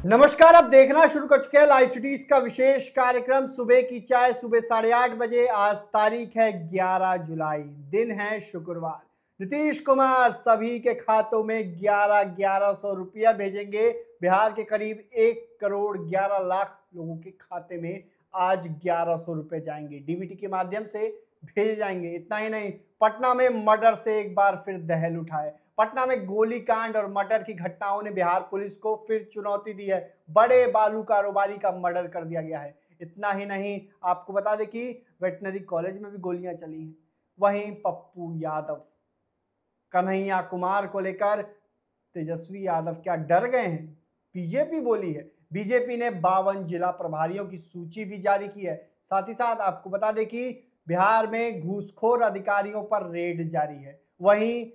नमस्कार, आप देखना शुरू कर चुके हैं लाइव सिटीज का विशेष कार्यक्रम सुबह की चाय। सुबह 8:30 बजे। आज तारीख है 11 जुलाई, दिन है शुक्रवार। नीतीश कुमार सभी के खातों में 11,1100 रुपया भेजेंगे। बिहार के करीब 1,11,00,000 लोगों के खाते में आज 1100 रुपए जाएंगे, डीबीटी के माध्यम से भेजे जाएंगे। इतना ही नहीं, पटना में मर्डर से एक बार फिर दहल उठाए। पटना में गोलीकांड और मर्डर की घटनाओं ने बिहार पुलिस को फिर चुनौती दी है। बड़े बालू कारोबारी का मर्डर कर दिया गया है। इतना ही नहीं, आपको बता दें कि वेटनरी कॉलेज में भी गोलियां चली हैं। वहीं पप्पू यादव, कन्हैया कुमार को लेकर तेजस्वी यादव क्या डर गए हैं? बीजेपी बोली है। बीजेपी ने 52 जिला प्रभारियों की सूची भी जारी की है। साथ ही साथ आपको बता दें कि बिहार में घूसखोर अधिकारियों पर रेड जारी है। वहीं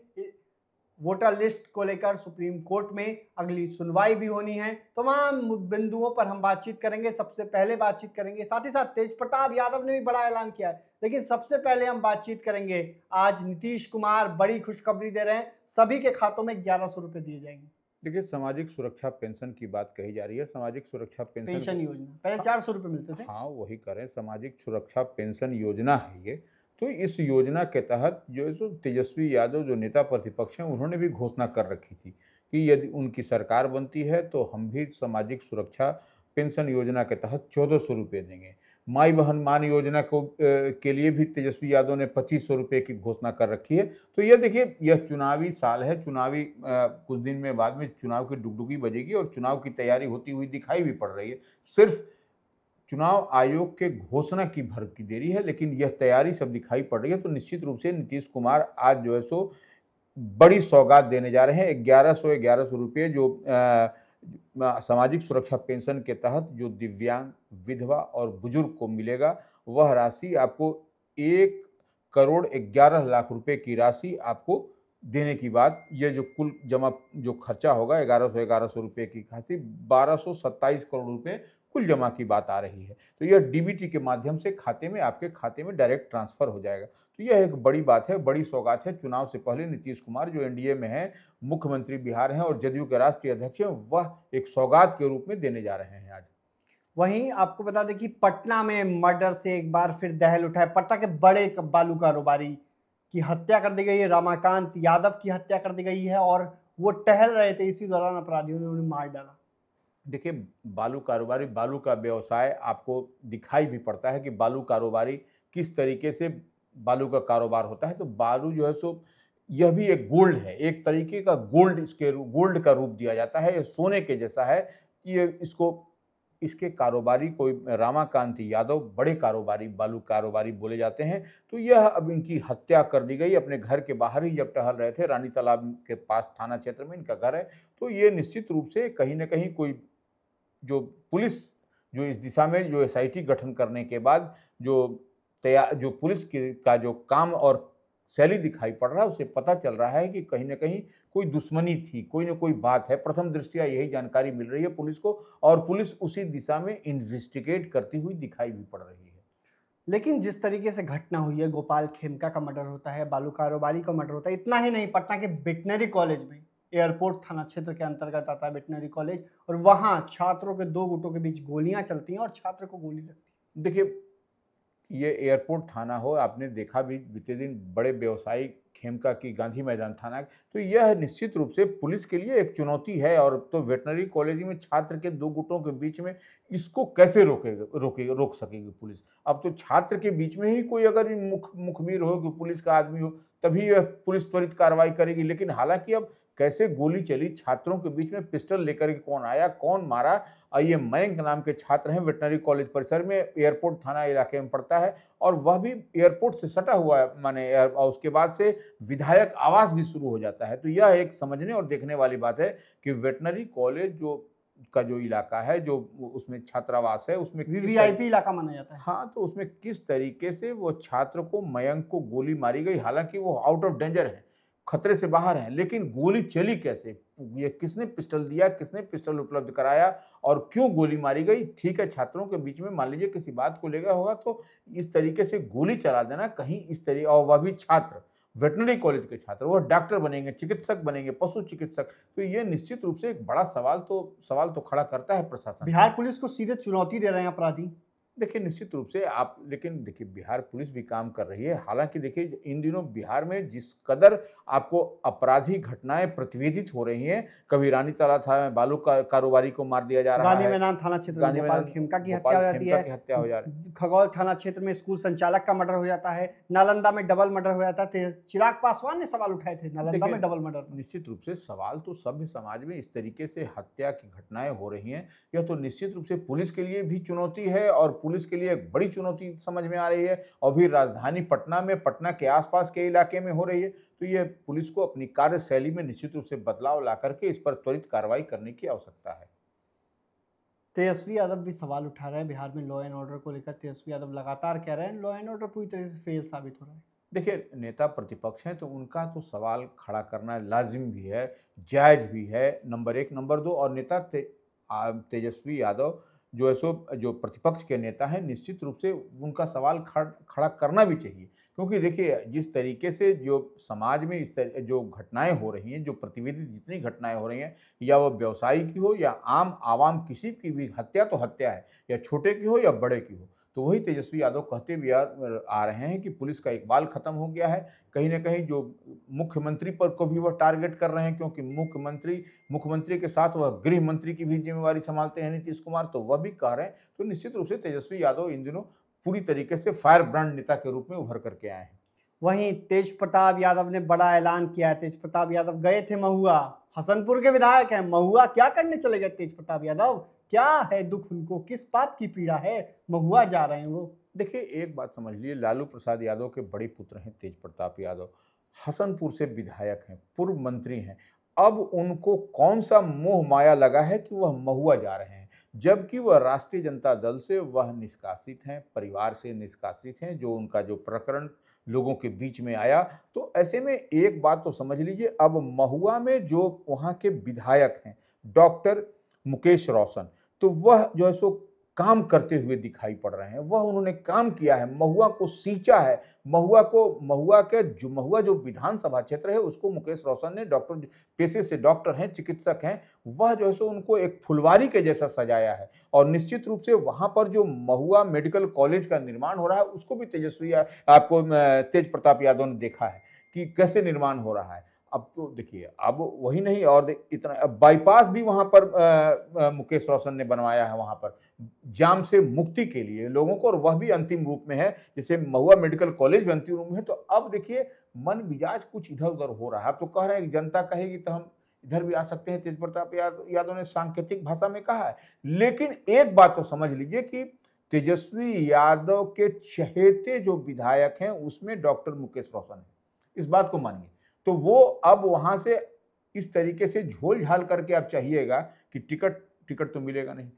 वोटर लिस्ट को लेकर सुप्रीम कोर्ट में अगली सुनवाई भी होनी है। तमाम बिंदुओं पर हम बातचीत करेंगे। सबसे पहले बातचीत करेंगे, साथ ही साथ तेज प्रताप यादव ने भी बड़ा ऐलान किया है। लेकिन सबसे पहले हम बातचीत करेंगे, आज नीतीश कुमार बड़ी खुशखबरी दे रहे हैं, सभी के खातों में 1100 रुपए दिए जाएंगे। देखिए, सामाजिक सुरक्षा पेंशन की बात कही जा रही है। सामाजिक सुरक्षा पेंशन योजना पहले 400 रुपए मिलते थे। हाँ, वही करें, सामाजिक सुरक्षा पेंशन योजना है ये। तो इस योजना के तहत जो तेजस्वी यादव जो नेता प्रतिपक्ष हैं, उन्होंने भी घोषणा कर रखी थी कि यदि उनकी सरकार बनती है तो हम भी सामाजिक सुरक्षा पेंशन योजना के तहत 1400 रुपये देंगे। माई बहन मान योजना को के लिए भी तेजस्वी यादव ने 2500 रुपये की घोषणा कर रखी है। तो यह देखिए, यह चुनावी साल है, चुनावी कुछ दिन में बाद में चुनाव की डुगडुगी बजेगी और चुनाव की तैयारी होती हुई दिखाई भी पड़ रही है। सिर्फ चुनाव आयोग के घोषणा की भर की देरी है, लेकिन यह तैयारी सब दिखाई पड़ रही है। तो निश्चित रूप से नीतीश कुमार आज जो है सो बड़ी सौगात देने जा रहे हैं। 1100 रुपये जो सामाजिक सुरक्षा पेंशन के तहत जो दिव्यांग, विधवा और बुजुर्ग को मिलेगा, वह राशि आपको 1,11,00,000 रुपये की राशि आपको देने की बात, ये जो कुल जमा जो खर्चा होगा 1100 रुपये की खासी 1227 करोड़ रुपये कुल जमा की बात आ रही है। तो यह डीबीटी के माध्यम से खाते में, आपके खाते में डायरेक्ट ट्रांसफर हो जाएगा। तो यह एक बड़ी बात है, बड़ी सौगात है। चुनाव से पहले नीतीश कुमार जो एनडीए में हैं, मुख्यमंत्री बिहार हैं और जदयू के राष्ट्रीय अध्यक्ष हैं, वह एक सौगात के रूप में देने जा रहे हैं आज। वहीं आपको बता दें कि पटना में मर्डर से एक बार फिर दहल उठा है। पटना के बड़े बालू कारोबारी की हत्या कर दी गई है। रमाकांत यादव की हत्या कर दी गई है और वो टहल रहे थे, इसी दौरान अपराधियों ने उन्हें मार डाला। देखिए, बालू कारोबारी, बालू का व्यवसाय आपको दिखाई भी पड़ता है कि बालू कारोबारी किस तरीके से बालू का कारोबार होता है। तो बालू जो है सो यह भी एक गोल्ड है, एक तरीके का गोल्ड, इसके गोल्ड का रूप दिया जाता है। ये सोने के जैसा है कि ये इसके कारोबारी कोई रमाकांत यादव बड़े कारोबारी, बालू कारोबारी बोले जाते हैं। तो यह अब इनकी हत्या कर दी गई अपने घर के बाहर ही जब टहल रहे थे। रानी तालाब के पास थाना क्षेत्र में इनका घर है। तो ये निश्चित रूप से कहीं ना कहीं कोई जो पुलिस जो इस दिशा में जो एसआईटी गठन करने के बाद जो पुलिस का जो काम और शैली दिखाई पड़ रहा है, उससे पता चल रहा है कि कहीं ना कहीं कोई दुश्मनी थी, कोई ना कोई बात है। प्रथम दृष्टया यही जानकारी मिल रही है पुलिस को और पुलिस उसी दिशा में इन्वेस्टिगेट करती हुई दिखाई भी पड़ रही है। लेकिन जिस तरीके से घटना हुई है, गोपाल खेमका का मर्डर होता है, बालू कारोबारी का मर्डर होता है। इतना ही नहीं, पटना के वेटनरी कॉलेज में, एयरपोर्ट थाना क्षेत्र के अंतर्गत आता है वेटनरी कॉलेज, और वहां छात्रों के दो गुटों के बीच गोलियां चलती हैं और छात्र को गोली लगती है। देखिए, ये एयरपोर्ट थाना हो, आपने देखा भी बीते दिन बड़े व्यवसायी खेमका की गांधी मैदान थाना, तो यह निश्चित रूप से पुलिस के लिए एक चुनौती है। और तो वेटनरी कॉलेज में छात्र के दो गुटों के बीच में इसको कैसे रोक सकेगी पुलिस? अब तो छात्र के बीच में ही कोई अगर मुखबिर हो कि पुलिस का आदमी हो, तभी यह पुलिस त्वरित कार्रवाई करेगी। लेकिन हालांकि अब कैसे गोली चली, छात्रों के बीच में पिस्टल लेकर के कौन आया, कौन मारा, ये मयंक नाम के छात्र हैं, वेटनरी कॉलेज परिसर में, एयरपोर्ट थाना इलाके में पड़ता है और वह भी एयरपोर्ट से सटा हुआ है, माने और उसके बाद से विधायक आवास भी शुरू हो जाता है। तो यह एक समझने और देखने वाली बात है कि वेटनरी कॉलेज जो इलाका है, जो उसमें छात्रावास है, उसमें वीवीआईपी इलाका माना जाता है। हाँ, तो उसमें किस तरीके से वो छात्र को, मयंक को गोली मारी गई। हालांकि वो आउट ऑफ डेंजर है, खतरे से बाहर है, लेकिन गोली चली कैसे, ये किसने पिस्टल दिया, किसने पिस्टल उपलब्ध कराया और क्यों गोली मारी गई? ठीक है, छात्रों के बीच में मान लीजिए किसी बात को लेकर होगा तो इस तरीके से गोली चला देना, कहीं इस तरीके, और वह भी छात्र, वेटनरी कॉलेज के छात्र, वह डॉक्टर बनेंगे, चिकित्सक बनेंगे, पशु चिकित्सक। तो ये निश्चित रूप से एक बड़ा सवाल तो खड़ा करता है प्रशासन। बिहार पुलिस को सीधे चुनौती दे रहे हैं अपराधी। देखिए निश्चित रूप से आप, लेकिन देखिए बिहार पुलिस भी काम कर रही है। हालांकि देखिए इन दिनों बिहार में जिस कदर आपको अपराधी घटनाएं प्रतिवेदित हो रही हैं, कभी रानी तालाब थाना में बालू कारोबारी को मार दिया जा रहा गांधी है, मैदान थाना क्षेत्र में गांधी गोपाल मैदान खेमका की गोपाल हत्या हो जाती खेमका है, की हत्या हो जा रही है। खगौल थाना क्षेत्र में स्कूल संचालक का मर्डर हो जाता है, नालंदा में डबल मर्डर हो जाता है। चिराग पासवान ने सवाल उठाए थे नालंदा में डबल मर्डर। निश्चित रूप से सवाल तो सभ्य समाज में इस तरीके से हत्या की घटनाएं हो रही हैं, यह तो निश्चित रूप से पुलिस के लिए भी चुनौती है और पुलिस के लिए एक बड़ी चुनौती समझ में आ रही है। और भी राजधानी पटना में, पटना के आसपास के इलाके में हो रही है। तो ये पुलिस को अपनी कार्यशैली में निश्चित रूप से बदलाव ला करके इस पर त्वरित कार्रवाई करने की आवश्यकता है। तेजस्वी यादव भी सवाल उठा रहे हैं बिहार में लॉ एंड ऑर्डर को लेकर। तेजस्वी यादव लगातार कह रहे हैं लॉ एंड ऑर्डर पूरी तरह से फेल साबित हो रहा है। देखिए नेता प्रतिपक्ष हैं तो उनका तो सवाल खड़ा करना लाजिम भी है, जायज भी है, नंबर एक। नंबर दो, और नेता तेजस्वी यादव जो है सो जो प्रतिपक्ष के नेता हैं, निश्चित रूप से उनका सवाल खड़ा करना भी चाहिए। क्योंकि देखिए जिस तरीके से जो समाज में जो घटनाएं हो रही हैं, जो प्रतिवेदित जितनी घटनाएं हो रही हैं, या वो व्यवसायी की हो या आम आवाम किसी की भी हत्या तो हत्या है, या छोटे की हो या बड़े की हो। तो वही तेजस्वी यादव कहते भी आ रहे हैं कि पुलिस का इकबाल खत्म हो गया है। कहीं ना कहीं जो मुख्यमंत्री पर को भी वह टारगेट कर रहे हैं, क्योंकि मुख्यमंत्री के साथ वह गृह मंत्री की भी जिम्मेवारी संभालते हैं नीतीश कुमार, तो वह भी कह रहे हैं। तो निश्चित रूप से तेजस्वी यादव इन दिनों पूरी तरीके से फायर ब्रांड नेता के रूप में उभर करके आए हैं। वहीं तेज प्रताप यादव ने बड़ा ऐलान किया है। तेज प्रताप यादव गए थे महुआ, हसनपुर के विधायक हैं। महुआ क्या करने चले गए तेज प्रताप यादव? क्या है दुख उनको, किस बात की पीड़ा है, महुआ जा रहे हैं वो? देखिए एक बात समझ लीजिए, लालू प्रसाद यादव के बड़े पुत्र हैं तेज प्रताप यादव, हसनपुर से विधायक हैं, पूर्व मंत्री हैं। अब उनको कौन सा मोह माया लगा है कि वह महुआ जा रहे हैं, जबकि वह राष्ट्रीय जनता दल से वह निष्कासित हैं, परिवार से निष्कासित हैं, जो उनका जो प्रकरण लोगों के बीच में आया। तो ऐसे में एक बात तो समझ लीजिए, अब महुआ में जो वहाँ के विधायक हैं डॉक्टर मुकेश रोशन, तो वह जो है सो काम करते हुए दिखाई पड़ रहे हैं। वह उन्होंने काम किया है, महुआ को सींचा है। महुआ जो विधानसभा क्षेत्र है उसको मुकेश रोशन ने, डॉक्टर पेशे से डॉक्टर हैं, चिकित्सक हैं, वह जो है सो उनको एक फुलवारी के जैसा सजाया है। और निश्चित रूप से वहां पर जो महुआ मेडिकल कॉलेज का निर्माण हो रहा है उसको भी तेज प्रताप यादव ने देखा है कि कैसे निर्माण हो रहा है। अब तो देखिए, अब वही नहीं, और इतना बाईपास भी वहां पर मुकेश रोशन ने बनवाया है, वहां पर जाम से मुक्ति के लिए लोगों को, और वह भी अंतिम रूप में है। जैसे महुआ मेडिकल कॉलेज भी अंतिम रूप में है। तो अब देखिए मन मिजाज कुछ इधर उधर हो रहा है। अब तो कह रहे हैं जनता कहेगी तो हम इधर भी आ सकते हैं, तेज प्रताप यादव ने सांकेतिक भाषा में कहा है। लेकिन एक बात तो समझ लीजिए कि तेजस्वी यादव के चहेते जो विधायक हैं उसमें डॉक्टर मुकेश रोशन है, इस बात को मानिए। तो वो अब वहां से इस तरीके से झोल झाल करके आप चाहिएगा कि टिकट तो मिलेगा नहीं,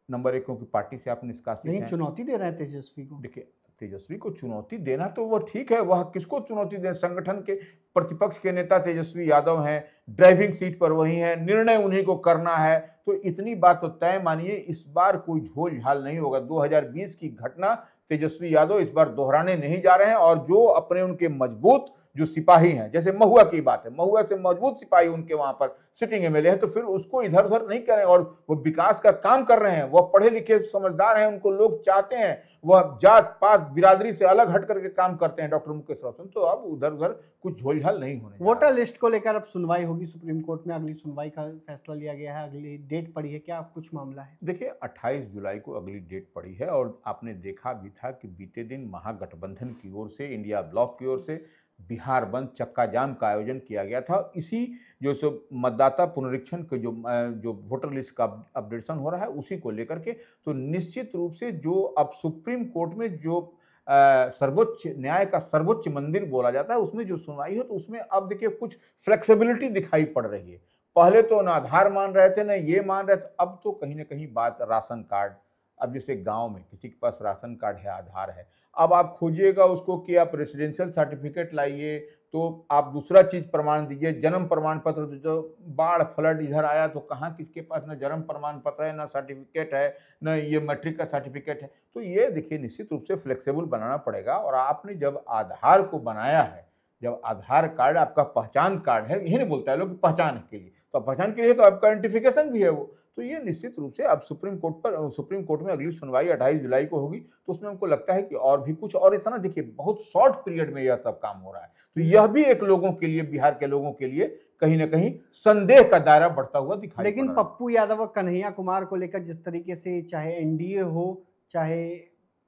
नंबर एक, क्योंकि पार्टी से आप निष्कासित हैं। चुनौती दे रहे हैं तेजस्वी को। देखिए तेजस्वी को चुनौती देना तो वो ठीक है, वह किसको चुनौती दें? संगठन के प्रतिपक्ष के नेता तेजस्वी यादव हैं, ड्राइविंग सीट पर वही हैं, निर्णय उन्हीं को करना है। तो इतनी बात तो तय मानिए, इस बार कोई झोल झाल नहीं होगा। 2020 की घटना तेजस्वी यादव इस बार दोहराने नहीं जा रहे हैं। और जो अपने उनके मजबूत जो सिपाही हैं, जैसे महुआ की बात है, महुआ से मजबूत सिपाही उनके वहां पर सिटिंग एमएलए हैं, तो फिर उसको इधर उधर नहीं करें। और वो विकास का काम कर रहे हैं, वह पढ़े लिखे समझदार हैं, उनको लोग चाहते हैं, वह जात पात बिरादरी से अलग हट करके काम करते हैं डॉक्टर मुकेश रोशन। तो अब उधर उधर कुछ झोलझाल नहीं होने। वोटर लिस्ट को लेकर अब सुनवाई होगी सुप्रीम कोर्ट में, अगली सुनवाई का फैसला लिया गया है, अगली डेट पड़ी है, क्या कुछ मामला है? देखिए 28 जुलाई को अगली डेट पड़ी है। और आपने देखा भी था कि बीते दिन महागठबंधन की ओर से, इंडिया ब्लॉक की ओर से बिहार बंद चक्का जाम का आयोजन किया गया था। इसी जो सो मतदाता पुनरीक्षण के जो वोटर लिस्ट का अपडेशन हो रहा है उसी को लेकर के। तो निश्चित रूप से जो अब सुप्रीम कोर्ट में जो सर्वोच्च न्याय का सर्वोच्च मंदिर बोला जाता है उसमें जो सुनवाई हो, तो उसमें अब देखिए कुछ फ्लेक्सिबिलिटी दिखाई पड़ रही है। पहले तो ना आधार मान रहे थे, ना ये मान रहे थे, अब तो कहीं ना कहीं बात राशन कार्ड। अब जैसे गांव में किसी के पास राशन कार्ड है, आधार है, अब आप खोजिएगा उसको कि आप रेसिडेंशियल सर्टिफिकेट लाइए, तो आप दूसरा चीज प्रमाण दीजिए, जन्म प्रमाण पत्र। जो बाढ़ फ्लड इधर आया तो कहाँ किसके पास ना जन्म प्रमाण पत्र है, ना सर्टिफिकेट है, ना ये मैट्रिक का सर्टिफिकेट है। तो ये देखिए निश्चित रूप से फ्लेक्सिबल बनाना पड़ेगा। और आपने जब आधार को बनाया है जब आधार कार्ड आपका पहचान कार्ड है, यही नहीं बोलता है लोग पहचान के लिए, तो पहचान के लिए तो आपका आइडेंटिफिकेशन भी है वो। तो ये निश्चित रूप से अब सुप्रीम कोर्ट में अगली सुनवाई 28 जुलाई को होगी, तो उसमें हमको लगता है कि और भी कुछ, और इतना देखिए बहुत शॉर्ट पीरियड में यह सब काम हो रहा है, तो यह भी एक लोगों के लिए, बिहार के लोगों के लिए कहीं ना कहीं संदेह का दायरा बढ़ता हुआ दिखाई लेकिन पड़ रहा है। पप्पू यादव और कन्हैया कुमार को लेकर जिस तरीके से, चाहे एनडीए हो, चाहे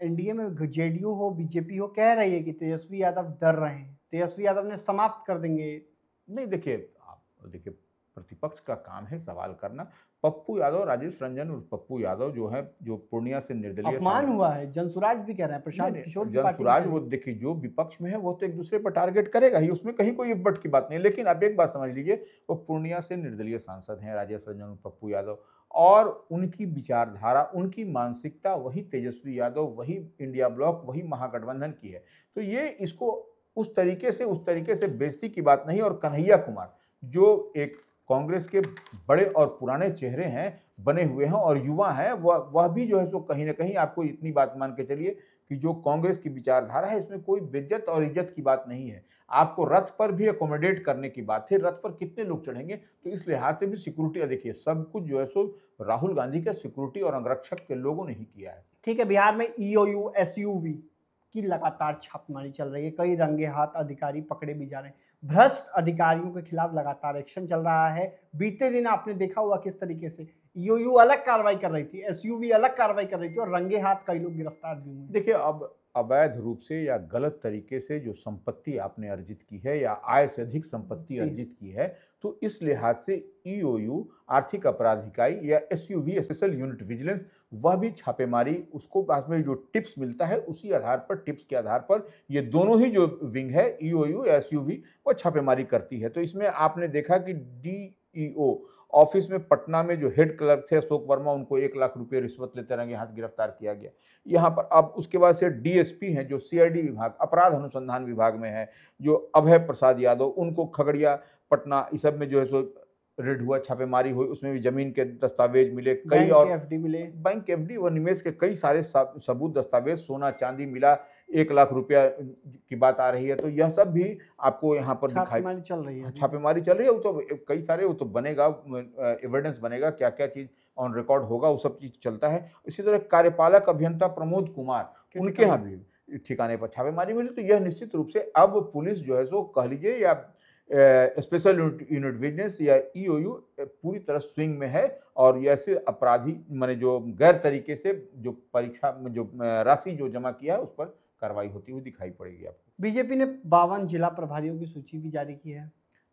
एनडीए में जेडीयू हो, बीजेपी हो, कह रही है कि तेजस्वी यादव डर रहे हैं, तेजस्वी यादव ने समाप्त कर देंगे। नहीं देखिए प्रतिपक्ष का काम है सवाल करना। पप्पू यादव, राजेश रंजन और पप्पू यादव जो है, जो पूर्णिया से निर्दलीय अपमान हुआ है, जनसुराज भी कह रहे हैं, प्रशांत किशोर की पार्टी जनसुराज, वो देखिए जो विपक्ष में है वो तो एक दूसरे पर टारगेट करेगा ही, उसमें कहीं कोई इफ बट की बात नहीं। लेकिन अब एक बात समझ लीजिए, वो पूर्णिया से निर्दलीय सांसद हैं राजेश रंजन और पप्पू यादव, और उनकी विचारधारा, उनकी मानसिकता वही तेजस्वी यादव, वही इंडिया ब्लॉक, वही महागठबंधन की है। तो ये इसको उस तरीके से बेइज्जती की बात नहीं। और कन्हैया कुमार जो एक कांग्रेस के बड़े और पुराने चेहरे हैं, बने हुए हैं और युवा हैं, वह भी जो है सो कहीं ना कहीं आपको इतनी बात मान के चलिए कि जो कांग्रेस की विचारधारा है, इसमें कोई बेइज्जत और इज्जत की बात नहीं है। आपको रथ पर भी अकोमोडेट करने की बात है, रथ पर कितने लोग चढ़ेंगे, तो इस लिहाज से भी सिक्योरिटी, देखिए सब कुछ जो है सो राहुल गांधी के सिक्योरिटी और अंगरक्षक के लोगों ने ही किया है। ठीक है, बिहार में ईओयू एसयूवी की लगातार छापेमारी चल रही है, कई रंगे हाथ अधिकारी पकड़े भी जा रहे हैं, भ्रष्ट अधिकारियों के खिलाफ लगातार एक्शन चल रहा है। बीते दिन आपने देखा हुआ किस तरीके से ईओयू अलग कार्रवाई कर रही थी, एसयूवी अलग कार्रवाई कर रही थी, और रंगे हाथ कई लोग गिरफ्तार भी हुए। देखिए, अब अवैध रूप से या गलत तरीके से जो संपत्ति आपने अर्जित की है या आय से अधिक संपत्ति अर्जित की है, तो इस लिहाज से ईओयू आर्थिक अपराध इकाई या एसयूवी स्पेशल यूनिट विजिलेंस, वह भी छापेमारी, उसको पास में जो टिप्स मिलता है उसी आधार पर, टिप्स के आधार पर ये दोनों ही जो विंग है, ईओयू या एसयूवी, वह छापेमारी करती है। तो इसमें आपने देखा कि डीईओ ऑफिस में पटना में जो हेड क्लर्क थे अशोक वर्मा, उनको 1 लाख रुपए रिश्वत लेते रंगे हाथ गिरफ्तार किया गया यहाँ पर। अब उसके बाद से डीएसपी हैं जो सीआईडी विभाग, अपराध अनुसंधान विभाग में है, जो अभय प्रसाद यादव, उनको खगड़िया, पटना, इस सब में जो है सो रेड हुआ, छापेमारी हुई, उसमें भी जमीन के दस्तावेज मिले, कई और एफडी मिले, बैंक एफडी व निवेश के कई सारे सबूत, दस्तावेज, सोना चांदी मिला, 1 लाख रुपया की बात आ रही है। तो यह सब भी आपको यहाँ पर दिखाई, छापेमारी चल रही है, छापेमारी चल रही है। वो तो कई सारे, वो तो बनेगा, एविडेंस बनेगा, क्या क्या चीज ऑन रिकॉर्ड होगा, वो सब चीज चलता है। इसी तरह कार्यपालक अभियंता प्रमोद कुमार, उनके यहाँ भी ठिकाने पर छापेमारी मिली। तो यह निश्चित रूप से अब पुलिस जो है सो कह लीजिए, या स्पेशल यूनिट विजिलेंस या ईओयू पूरी तरह स्विंग में है, और ऐसे अपराधी माने जो गैर तरीके से जो परीक्षा में जो राशि जो जमा किया है, उस पर कार्रवाई होती हुई दिखाई पड़ेगी आपको। बीजेपी ने 52 जिला प्रभारियों की सूची भी जारी की है।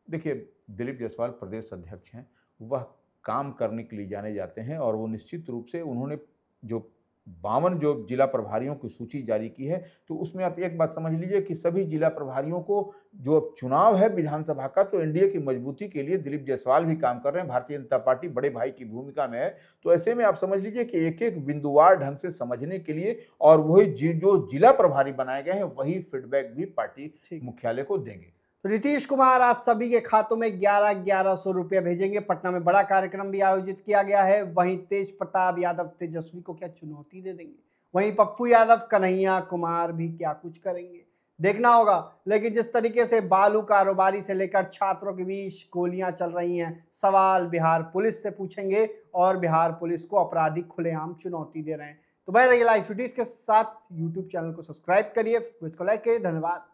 देखिए, दिलीप जायसवाल प्रदेश अध्यक्ष हैं, वह काम करने के लिए जाने जाते हैं, और वो निश्चित रूप से उन्होंने जो 52 जो जिला प्रभारियों की सूची जारी की है, तो उसमें आप एक बात समझ लीजिए कि सभी जिला प्रभारियों को, जो चुनाव है विधानसभा का, तो एनडीए की मजबूती के लिए दिलीप जायसवाल भी काम कर रहे हैं, भारतीय जनता पार्टी बड़े भाई की भूमिका में है। तो ऐसे में आप समझ लीजिए कि एक एक बिंदुवार ढंग से समझने के लिए, और वही जो जिला प्रभारी बनाए गए हैं, वही फीडबैक भी पार्टी मुख्यालय को देंगे। तो नीतीश कुमार आज सभी के खातों में 1100 रुपया भेजेंगे। पटना में बड़ा कार्यक्रम भी आयोजित किया गया है। वहीं तेज प्रताप यादव तेजस्वी को क्या चुनौती दे देंगे, वहीं पप्पू यादव, कन्हैया कुमार भी क्या कुछ करेंगे, देखना होगा। लेकिन जिस तरीके से बालू कारोबारी से लेकर छात्रों के बीच गोलियां चल रही हैं, सवाल बिहार पुलिस से पूछेंगे, और बिहार पुलिस को अपराधी खुलेआम चुनौती दे रहे हैं। तो बने रहिए लाइव सिटीज के साथ। यूट्यूब चैनल को सब्सक्राइब करिए, फेसबुक को लाइक करिए। धन्यवाद।